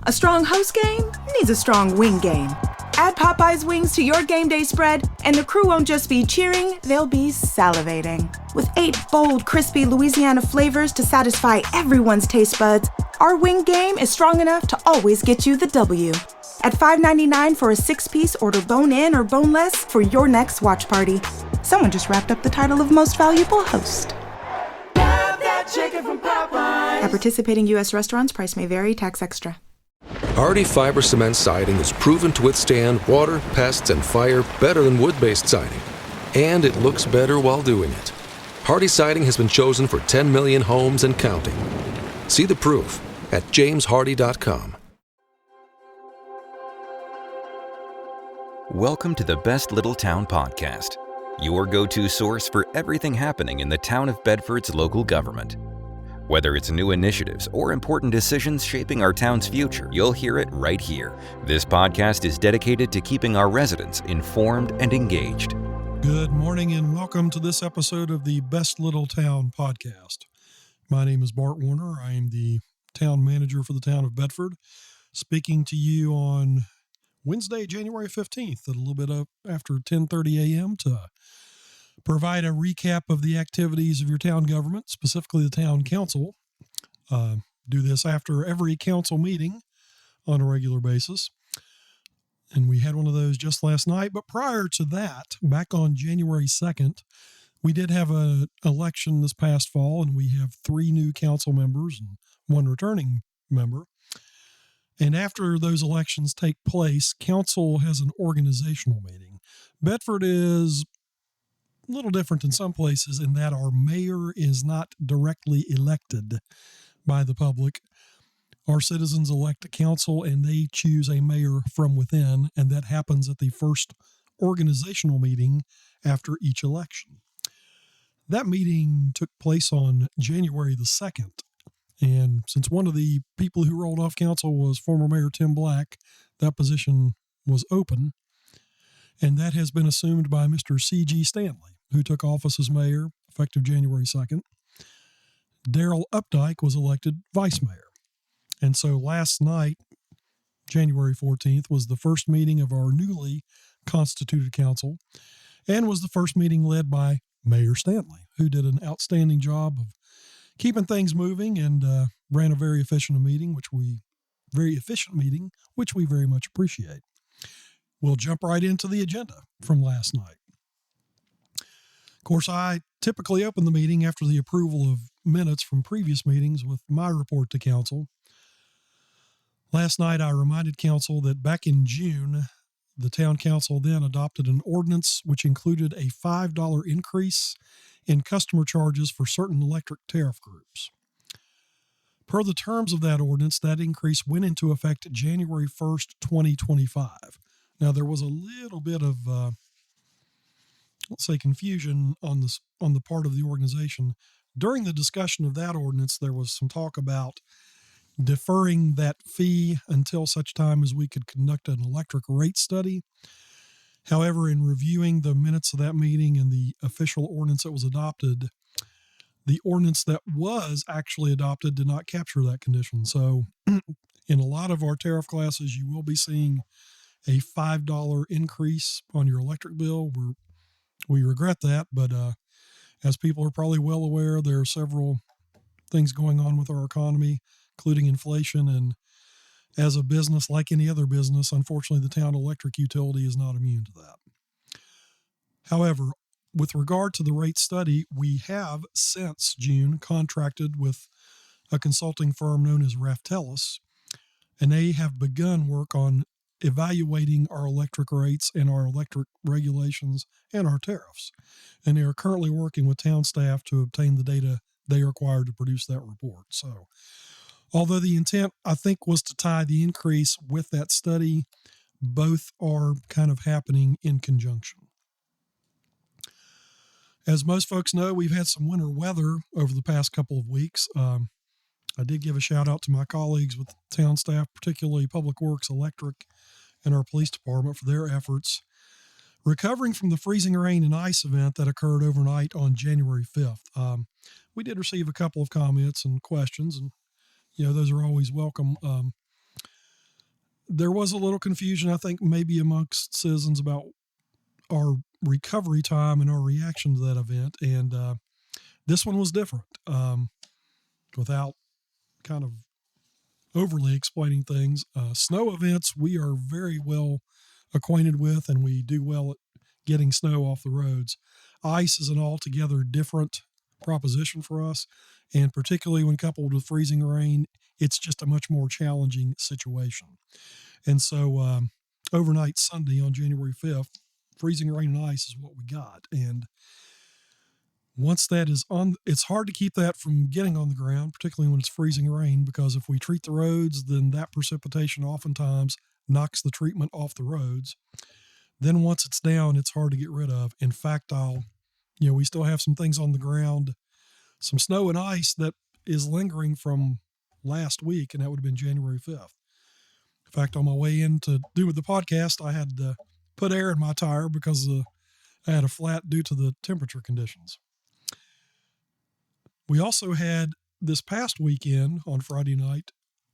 A strong host game needs a strong wing game. Add Popeye's wings to your game day spread, and the crew won't just be cheering, they'll be salivating. With 8 bold, crispy Louisiana flavors to satisfy everyone's taste buds, our wing game is strong enough to always get you the W. At $5.99 for a 6-piece, order bone-in or boneless for your next watch party. Someone just wrapped up the title of Most Valuable Host. Love that chicken from Popeyes. At participating U.S. restaurants, price may vary, tax extra. Hardy Fiber Cement Siding is proven to withstand water, pests, and fire better than wood-based siding. And it looks better while doing it. Hardy Siding has been chosen for 10 million homes and counting. See the proof at jameshardy.com. Welcome to the Best Little Town Podcast, your go-to source for everything happening in the town of Bedford's local government. Whether it's new initiatives or important decisions shaping our town's future, you'll hear it right here. This podcast is dedicated to keeping our residents informed and engaged. Good morning and welcome to this episode of the Best Little Town Podcast. My name is Bart Warner. I am the town manager for the town of Bedford, speaking to you on Wednesday, January 15th at a little bit after 10:30 a.m. to provide a recap of the activities of your town government, specifically the town council. Do this after every council meeting on a regular basis. And we had one of those just last night. But prior to that, back on January 2nd, we did have an election this past fall, and we have 3 new council members and 1 returning member. And after those elections take place, council has an organizational meeting. Bedford is a little different in some places in that our mayor is not directly elected by the public. Our citizens elect a council and they choose a mayor from within, and that happens at the first organizational meeting after each election. That meeting took place on January the 2nd. And since one of the people who rolled off council was former Mayor Tim Black, that position was open. And that has been assumed by Mr. C.G. Stanley, who took office as mayor effective January 2nd. Darrell Updike was elected vice mayor. And so last night, January 14th, was the first meeting of our newly constituted council and was the first meeting led by Mayor Stanley, who did an outstanding job of keeping things moving and ran a very efficient meeting, which we very much appreciate. We'll jump right into the agenda from last night. Of course, I typically open the meeting after the approval of minutes from previous meetings with my report to council. Last night, I reminded council that back in June, the town council then adopted an ordinance which included a $5 increase in customer charges for certain electric tariff groups. Per the terms of that ordinance, that increase went into effect January 1st, 2025. Now, there was a little bit of, confusion on the part of the organization. During the discussion of that ordinance, there was some talk about deferring that fee until such time as we could conduct an electric rate study. However, in reviewing the minutes of that meeting and the official ordinance that was adopted, the ordinance that was actually adopted did not capture that condition. So in a lot of our tariff classes, you will be seeing a $5 increase on your electric bill. We regret that, but as people are probably well aware, there are several things going on with our economy, including inflation, and as a business, like any other business, unfortunately, the town electric utility is not immune to that. However, with regard to the rate study, we have since June contracted with a consulting firm known as Raftellus, and they have begun work on evaluating our electric rates and our electric regulations and our tariffs. And they are currently working with town staff to obtain the data they are required to produce that report. So, although the intent, I think, was to tie the increase with that study, both are kind of happening in conjunction. As most folks know, we've had some winter weather over the past couple of weeks. I did give a shout out to my colleagues with town staff, particularly Public Works, Electric, and our police department for their efforts. Recovering from the freezing rain and ice event that occurred overnight on January 5th, we did receive a couple of comments and questions, and those are always welcome. there was a little confusion, I think, maybe amongst citizens about our recovery time and our reaction to that event. And this one was different. Without kind of overly explaining things, snow events we are very well acquainted with, and we do well at getting snow off the roads. Ice is an altogether different proposition for us, and particularly when coupled with freezing rain, it's just a much more challenging situation. And so overnight Sunday on January 5th, freezing rain and ice is what we got. And once that is on, it's hard to keep that from getting on the ground, particularly when it's freezing rain, because if we treat the roads, then that precipitation oftentimes knocks the treatment off the roads. Then once it's down, it's hard to get rid of. In fact, we still have some things on the ground, some snow and ice that is lingering from last week, and that would have been January 5th. In fact, on my way in to do with the podcast, I had to put air in my tire because I had a flat due to the temperature conditions. We also had this past weekend on Friday night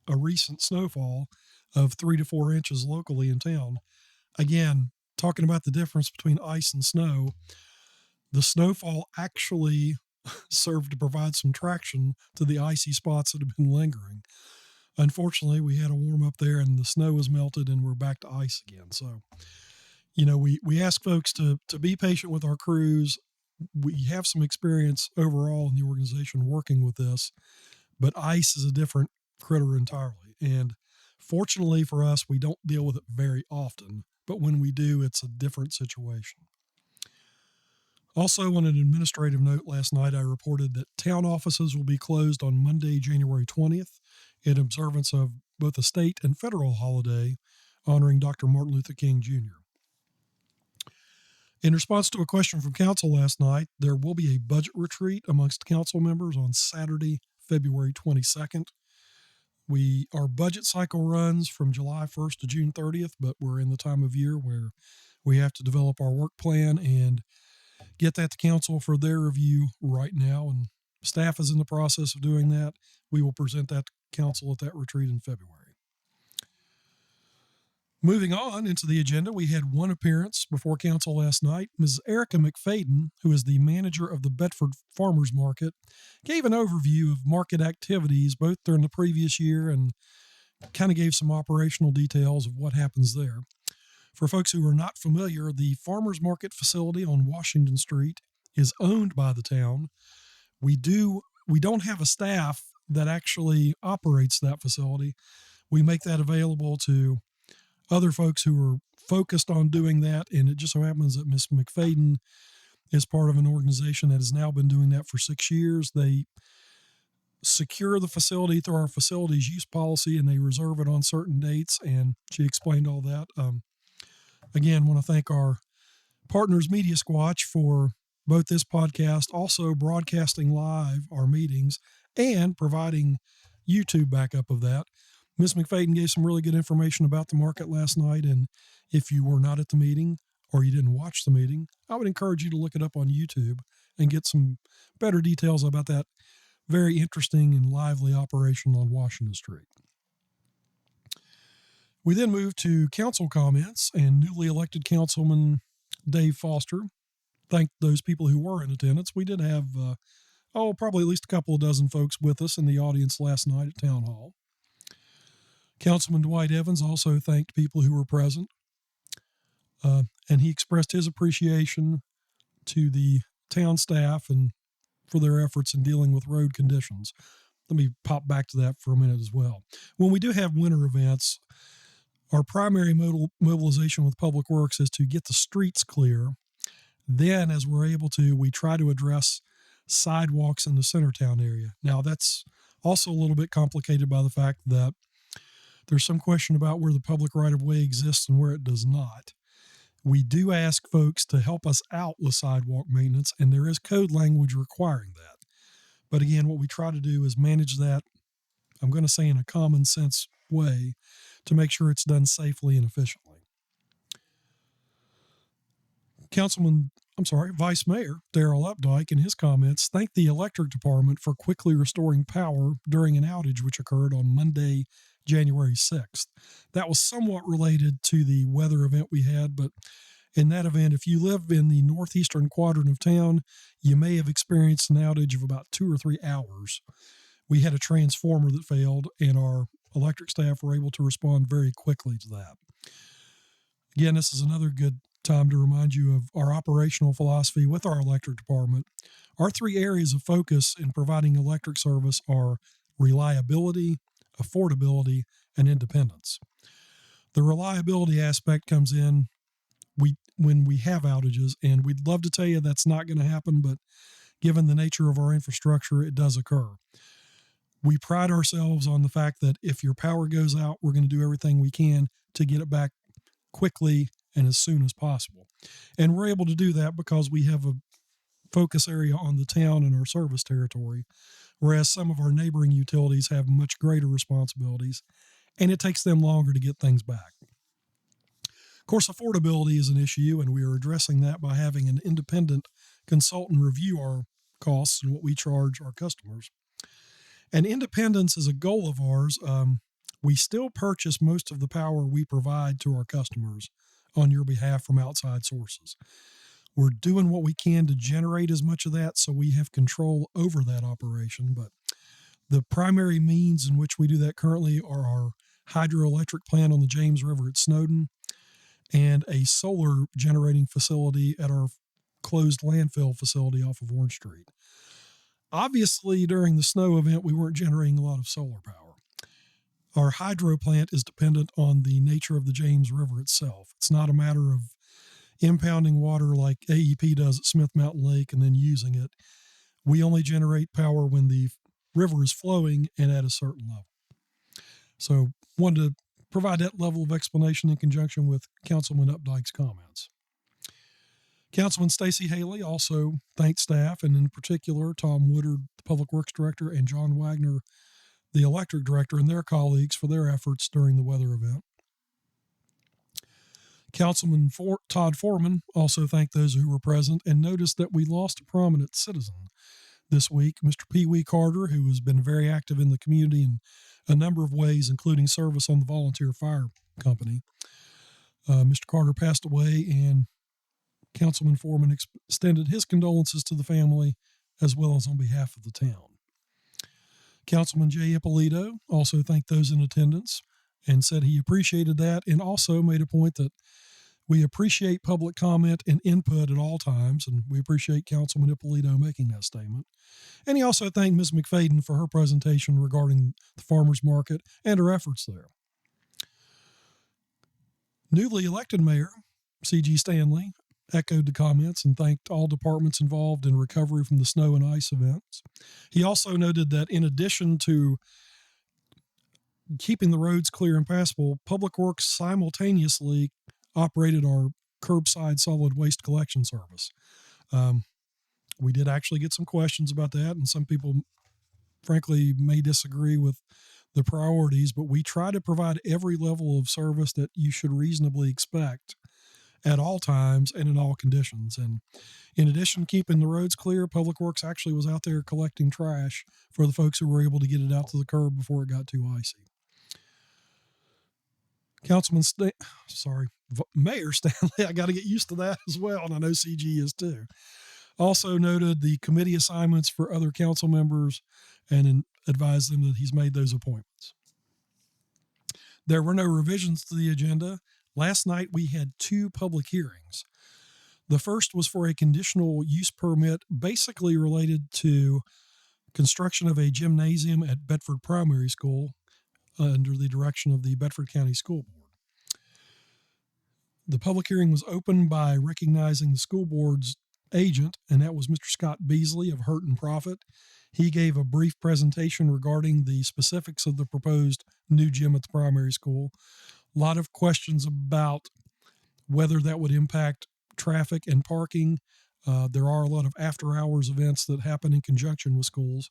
a recent snowfall of 3 to 4 inches locally in town. Again, talking about the difference between ice and snow, the snowfall actually served to provide some traction to the icy spots that have been lingering. Unfortunately, we had a warm up there and the snow was melted and we're back to ice again. So, we ask folks to be patient with our crews. We have some experience overall in the organization working with this, but ice is a different critter entirely. And fortunately for us, we don't deal with it very often, but when we do, it's a different situation. Also, on an administrative note, last night I reported that town offices will be closed on Monday, January 20th, in observance of both a state and federal holiday honoring Dr. Martin Luther King Jr. In response to a question from council last night, there will be a budget retreat amongst council members on Saturday, February 22nd. Our budget cycle runs from July 1st to June 30th, but we're in the time of year where we have to develop our work plan and get that to council for their review right now, and staff is in the process of doing that. We will present that to council at that retreat in February. Moving on into the agenda, we had one appearance before council last night. Ms. Erica McFadden, who is the manager of the Bedford Farmers Market, gave an overview of market activities both during the previous year and kind of gave some operational details of what happens there. For folks who are not familiar, the Farmers Market facility on Washington Street is owned by the town. We don't have a staff that actually operates that facility. We make that available to other folks who are focused on doing that, and it just so happens that Ms. McFadden is part of an organization that has now been doing that for 6 years. They secure the facility through our facilities use policy, and they reserve it on certain dates, and she explained all that. Again, want to thank our partners, Media Squatch, for both this podcast, also broadcasting live our meetings, and providing YouTube backup of that. Ms. McFadden gave some really good information about the market last night, and if you were not at the meeting or you didn't watch the meeting, I would encourage you to look it up on YouTube and get some better details about that very interesting and lively operation on Washington Street. We then moved to council comments, and newly elected Councilman Dave Foster thanked those people who were in attendance. We did have, probably at least a couple of dozen folks with us in the audience last night at Town Hall. Councilman Dwight Evans also thanked people who were present, and he expressed his appreciation to the town staff and for their efforts in dealing with road conditions. Let me pop back to that for a minute as well. When we do have winter events, our primary mobilization with Public Works is to get the streets clear. Then, as we're able to, we try to address sidewalks in the Centertown area. Now, that's also a little bit complicated by the fact that there's some question about where the public right-of-way exists and where it does not. We do ask folks to help us out with sidewalk maintenance, and there is code language requiring that. But again, what we try to do is manage that, I'm going to say in a common sense way, to make sure it's done safely and efficiently. Councilman Vice Mayor Darrell Updike, in his comments, thanked the electric department for quickly restoring power during an outage which occurred on Monday, January 6th. That was somewhat related to the weather event we had, but in that event, if you live in the northeastern quadrant of town, you may have experienced an outage of about 2 or 3 hours. We had a transformer that failed, and our electric staff were able to respond very quickly to that. Again, this is another good time to remind you of our operational philosophy with our electric department. Our 3 areas of focus in providing electric service are reliability, affordability, and independence. The reliability aspect comes in when we have outages, and we'd love to tell you that's not going to happen, but given the nature of our infrastructure, it does occur. We pride ourselves on the fact that if your power goes out, we're going to do everything we can to get it back quickly and as soon as possible. And we're able to do that because we have a focus area on the town and our service territory, whereas some of our neighboring utilities have much greater responsibilities, and it takes them longer to get things back. Of course, affordability is an issue, and we are addressing that by having an independent consultant review our costs and what we charge our customers. And independence is a goal of ours. We still purchase most of the power we provide to our customers on your behalf from outside sources. We're doing what we can to generate as much of that so we have control over that operation, but the primary means in which we do that currently are our hydroelectric plant on the James River at Snowden and a solar generating facility at our closed landfill facility off of Orange Street. Obviously, during the snow event, we weren't generating a lot of solar power. Our hydro plant is dependent on the nature of the James River itself. It's not a matter of impounding water like AEP does at Smith Mountain Lake and then using it. We only generate power when the river is flowing and at a certain level. So, wanted to provide that level of explanation in conjunction with Councilman Updike's comments. Councilman Stacey Haley also thanked staff, and in particular, Tom Woodard, the Public Works Director, and John Wagner, the Electric Director, and their colleagues for their efforts during the weather event. Councilman Todd Foreman also thanked those who were present and noticed that we lost a prominent citizen this week, Mr. Pee Wee Carter, who has been very active in the community in a number of ways, including service on the volunteer fire company. Mr. Carter passed away, and Councilman Foreman extended his condolences to the family as well as on behalf of the town. Councilman Jay Ippolito also thanked those in attendance and said he appreciated that, and also made a point that we appreciate public comment and input at all times, and we appreciate Councilman Ippolito making that statement. And he also thanked Ms. McFadden for her presentation regarding the farmers market and her efforts there. Newly elected Mayor C.G. Stanley echoed the comments and thanked all departments involved in recovery from the snow and ice events. He also noted that in addition to keeping the roads clear and passable, Public Works simultaneously operated our curbside solid waste collection service. We did actually get some questions about that, and some people, frankly, may disagree with the priorities, but we try to provide every level of service that you should reasonably expect at all times and in all conditions. And in addition to keeping the roads clear, Public Works actually was out there collecting trash for the folks who were able to get it out to the curb before it got too icy. Mayor Stanley, I got to get used to that as well, and I know CG is too. Also noted the committee assignments for other council members and advised them that he's made those appointments. There were no revisions to the agenda. Last night we had 2 public hearings. The first was for a conditional use permit basically related to construction of a gymnasium at Bedford Primary School under the direction of the Bedford County School Board. The public hearing was opened by recognizing the school board's agent, and that was Mr. Scott Beasley of Hurt and Profit. He gave a brief presentation regarding the specifics of the proposed new gym at the primary school. A lot of questions about whether that would impact traffic and parking. There are a lot of after-hours events that happen in conjunction with schools.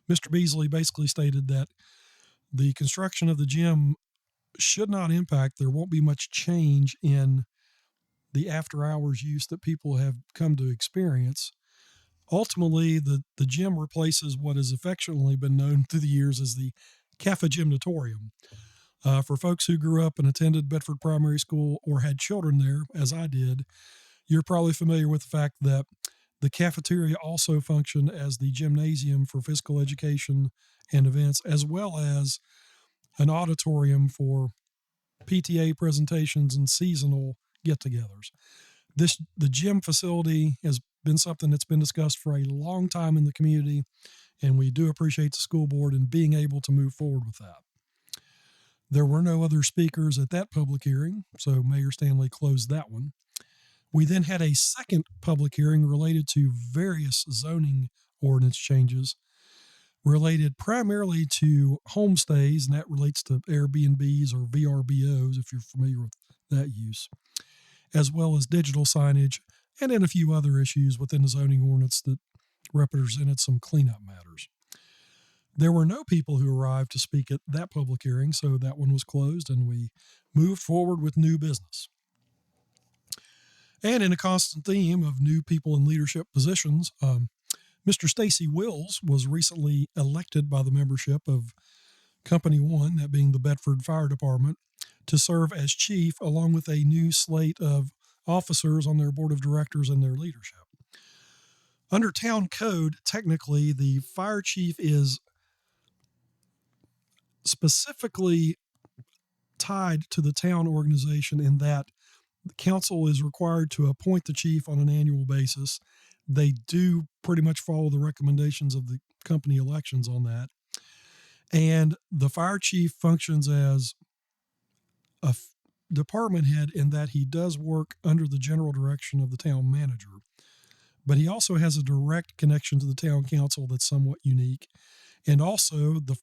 Mr. Beasley basically stated that the construction of the gym should not impact. There won't be much change in the after-hours use that people have come to experience. Ultimately, the gym replaces what has affectionately been known through the years as the Cafe Gymnatorium. For folks who grew up and attended Bedford Primary School or had children there, as I did, you're probably familiar with the fact that the cafeteria also functioned as the gymnasium for physical education and events, as well as an auditorium for PTA presentations and seasonal get-togethers. The gym facility has been something that's been discussed for a long time in the community, and we do appreciate the school board in being able to move forward with that. There were no other speakers at that public hearing, so Mayor Stanley closed that one. We then had a second public hearing related to various zoning ordinance changes related primarily to homestays, and that relates to Airbnbs or VRBOs, if you're familiar with that use, as well as digital signage, and then a few other issues within the zoning ordinance that represented some cleanup matters. There were no people who arrived to speak at that public hearing, so that one was closed, and we moved forward with new business. And in a constant theme of new people in leadership positions, Mr. Stacy Wills was recently elected by the membership of Company 1, that being the Bedford Fire Department, to serve as chief, along with a new slate of officers on their board of directors and their leadership. Under town code, technically, the fire chief is specifically tied to the town organization in that the council is required to appoint the chief on an annual basis. They do pretty much follow the recommendations of the company elections on that. And the fire chief functions as a department head in that he does work under the general direction of the town manager. But he also has a direct connection to the town council that's somewhat unique. And also, the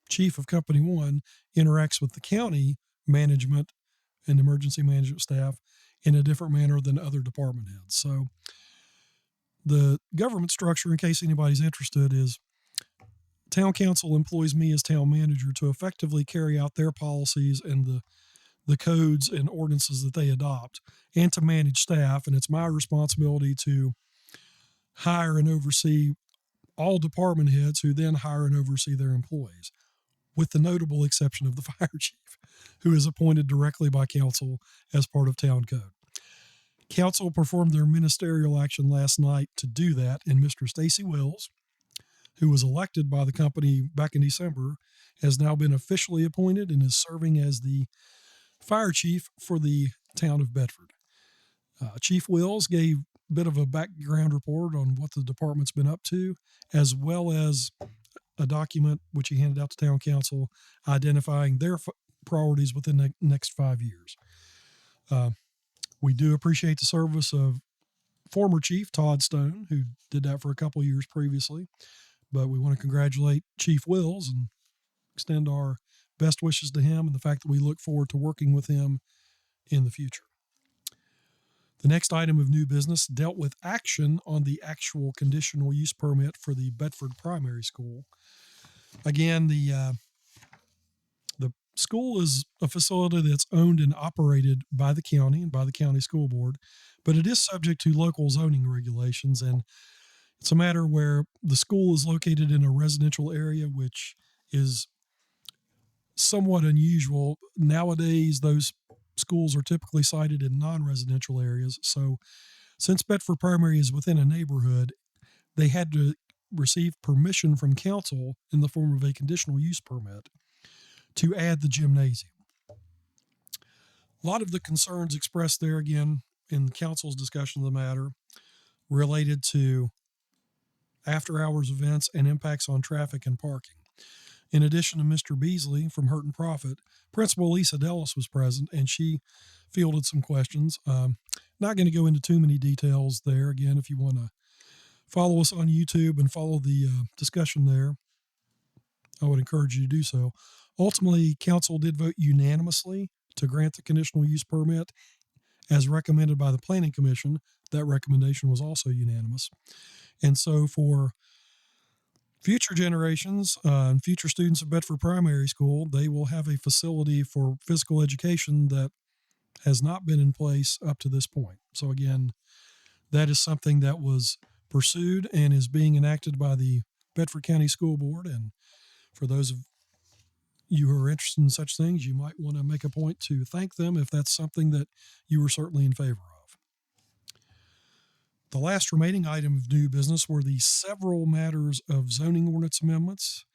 chief of Company 1 interacts with the county management and emergency management staff in a different manner than other department heads. So the government structure, in case anybody's interested, is town council employs me as town manager to effectively carry out their policies and the codes and ordinances that they adopt, and to manage staff. And it's my responsibility to hire and oversee all department heads, who then hire and oversee their employees, with the notable exception of the fire chief, who is appointed directly by council as part of town code. Council performed their ministerial action last night to do that, and Mr. Stacy Wills, who was elected by the company back in December, has now been officially appointed and is serving as the fire chief for the town of Bedford. Chief Wills gave a bit of a background report on what the department's been up to, as well as a document which he handed out to town council identifying their priorities within the next 5 years. We do appreciate the service of former Chief Todd Stone, who did that for a couple years previously, but we want to congratulate Chief Wills and extend our best wishes to him and the fact that we look forward to working with him in the future. The next item of new business dealt with action on the actual conditional use permit for the Bedford Primary School. Again, the school is a facility that's owned and operated by the county and by the county school board, but it is subject to local zoning regulations, and it's a matter where the school is located in a residential area, which is somewhat unusual. Nowadays, those schools are typically sited in non-residential areas. So since Bedford Primary is within a neighborhood, they had to receive permission from council in the form of a conditional use permit to add the gymnasium. A lot of the concerns expressed there, again, in council's discussion of the matter, related to after-hours events and impacts on traffic and parking. In addition to Mr. Beasley from Hurt and Profit, Principal Lisa Dellis was present, and she fielded some questions. Not going to go into too many details there. Again, if you want to follow us on YouTube and follow the discussion there, I would encourage you to do so. Ultimately, council did vote unanimously to grant the conditional use permit as recommended by the Planning Commission. That recommendation was also unanimous. And so for future generations and future students of Bedford Primary School, they will have a facility for physical education that has not been in place up to this point. So again, that is something that was pursued and is being enacted by the Bedford County School Board. And for those of you who are interested in such things, you might want to make a point to thank them if that's something that you were certainly in favor of. The last remaining item of new business were the several matters of zoning ordinance amendments.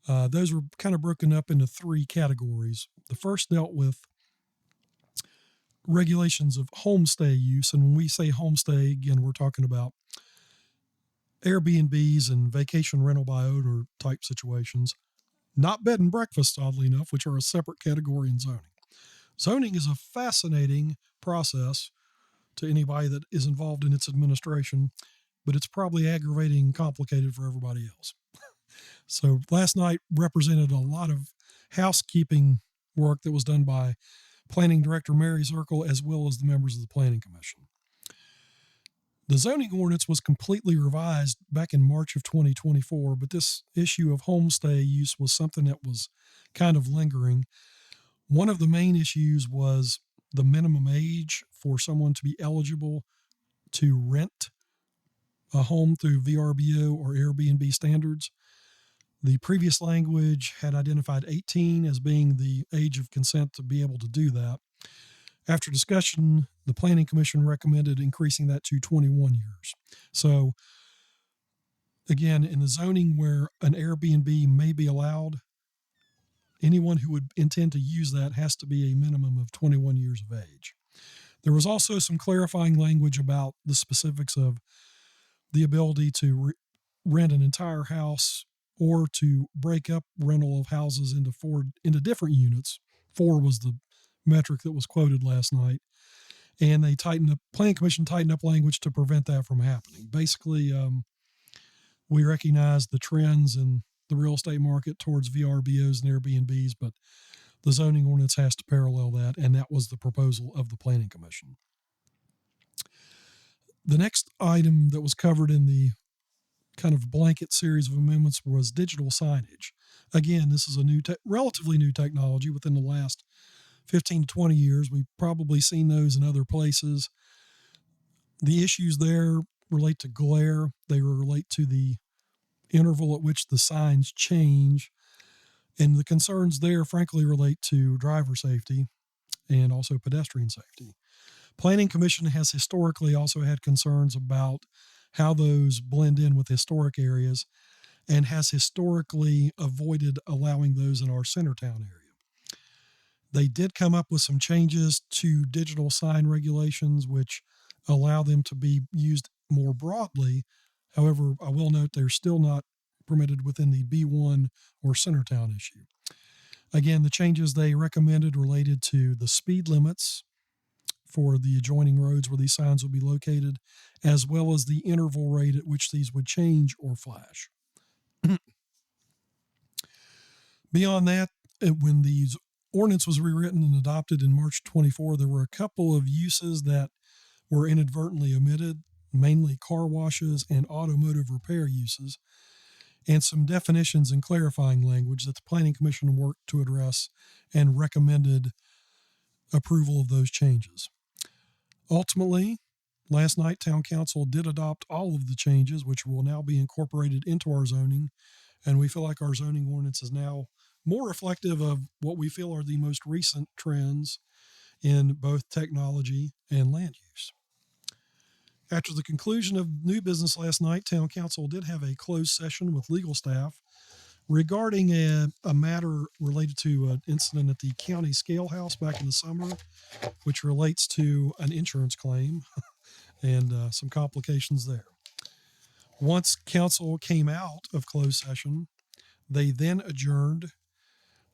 Those were kind of broken up into three categories. The first dealt with regulations of homestay use. And when we say homestay, again, we're talking about Airbnbs and vacation rental by owner type situations, not bed and breakfast, oddly enough, which are a separate category in zoning. Zoning is a fascinating process to anybody that is involved in its administration, but it's probably aggravating and complicated for everybody else. So last night represented a lot of housekeeping work that was done by Planning Director Mary Zirkle, as well as the members of the Planning Commission. The zoning ordinance was completely revised back in March of 2024, but this issue of homestay use was something that was kind of lingering. One of the main issues was the minimum age for someone to be eligible to rent a home through VRBO or Airbnb standards. The previous language had identified 18 as being the age of consent to be able to do that. After discussion, the Planning Commission recommended increasing that to 21 years. So, again, in the zoning where an Airbnb may be allowed, anyone who would intend to use that has to be a minimum of 21 years of age. There was also some clarifying language about the specifics of the ability to rent an entire house or to break up rental of houses into different units. 4 was the metric that was quoted last night. And Planning Commission tightened up language to prevent that from happening. Basically, we recognize the trends in the real estate market towards VRBOs and Airbnbs, but the zoning ordinance has to parallel that, and that was the proposal of the Planning Commission. The next item that was covered in the kind of blanket series of amendments was digital signage. Again, this is a relatively new technology within the last 15 to 20 years. We've probably seen those in other places. The issues there relate to glare. They relate to the interval at which the signs change. And the concerns there, frankly, relate to driver safety and also pedestrian safety. Planning Commission has historically also had concerns about how those blend in with historic areas and has historically avoided allowing those in our Centertown area. They did come up with some changes to digital sign regulations, which allow them to be used more broadly. However, I will note they're still not permitted within the B1 or Centertown issue. Again, the changes they recommended related to the speed limits for the adjoining roads where these signs will be located, as well as the interval rate at which these would change or flash. Beyond that, when these ordinance was rewritten and adopted in March 24, there were a couple of uses that were inadvertently omitted, mainly car washes and automotive repair uses, and some definitions and clarifying language that the Planning Commission worked to address and recommended approval of those changes. Ultimately, last night, Town Council did adopt all of the changes, which will now be incorporated into our zoning, and we feel like our zoning ordinance is now more reflective of what we feel are the most recent trends in both technology and land use. After the conclusion of new business last night, Town Council did have a closed session with legal staff regarding a matter related to an incident at the county scale house back in the summer, which relates to an insurance claim and some complications there. Once council came out of closed session, they then adjourned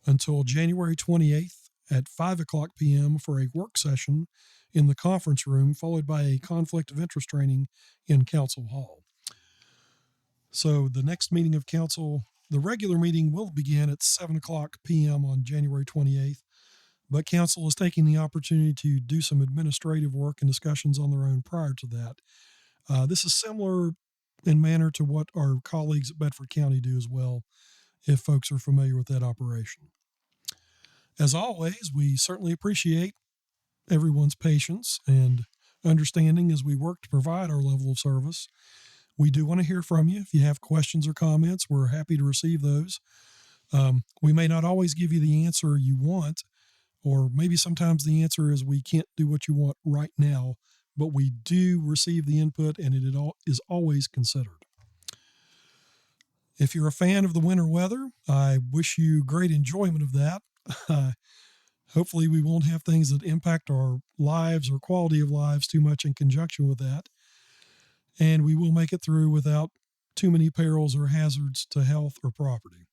until January 28th at 5:00 p.m. for a work session in the conference room, followed by a conflict of interest training in Council Hall. So the next meeting of council, the regular meeting, will begin at 7:00 p.m. on January 28th, but council is taking the opportunity to do some administrative work and discussions on their own prior to that. This is similar in manner to what our colleagues at Bedford County do as well, if folks are familiar with that operation. As always, we certainly appreciate everyone's patience and understanding as we work to provide our level of service. We do want to hear from you. If you have questions or comments, we're happy to receive those. We may not always give you the answer you want, or maybe sometimes the answer is we can't do what you want right now, but we do receive the input and it is always considered. If you're a fan of the winter weather, I wish you great enjoyment of that. Hopefully we won't have things that impact our lives or quality of lives too much in conjunction with that. And we will make it through without too many perils or hazards to health or property.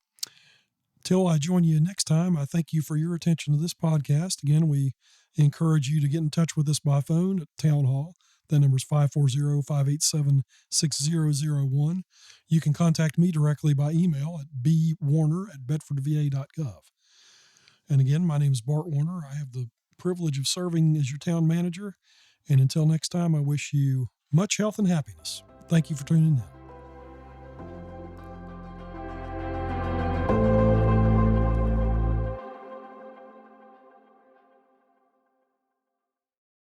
Till I join you next time, I thank you for your attention to this podcast. Again, we encourage you to get in touch with us by phone at Town Hall. That number is 540-587-6001. You can contact me directly by email at bwarner@bedfordva.gov. And again, my name is Bart Warner. I have the privilege of serving as your town manager. And until next time, I wish you much health and happiness. Thank you for tuning in.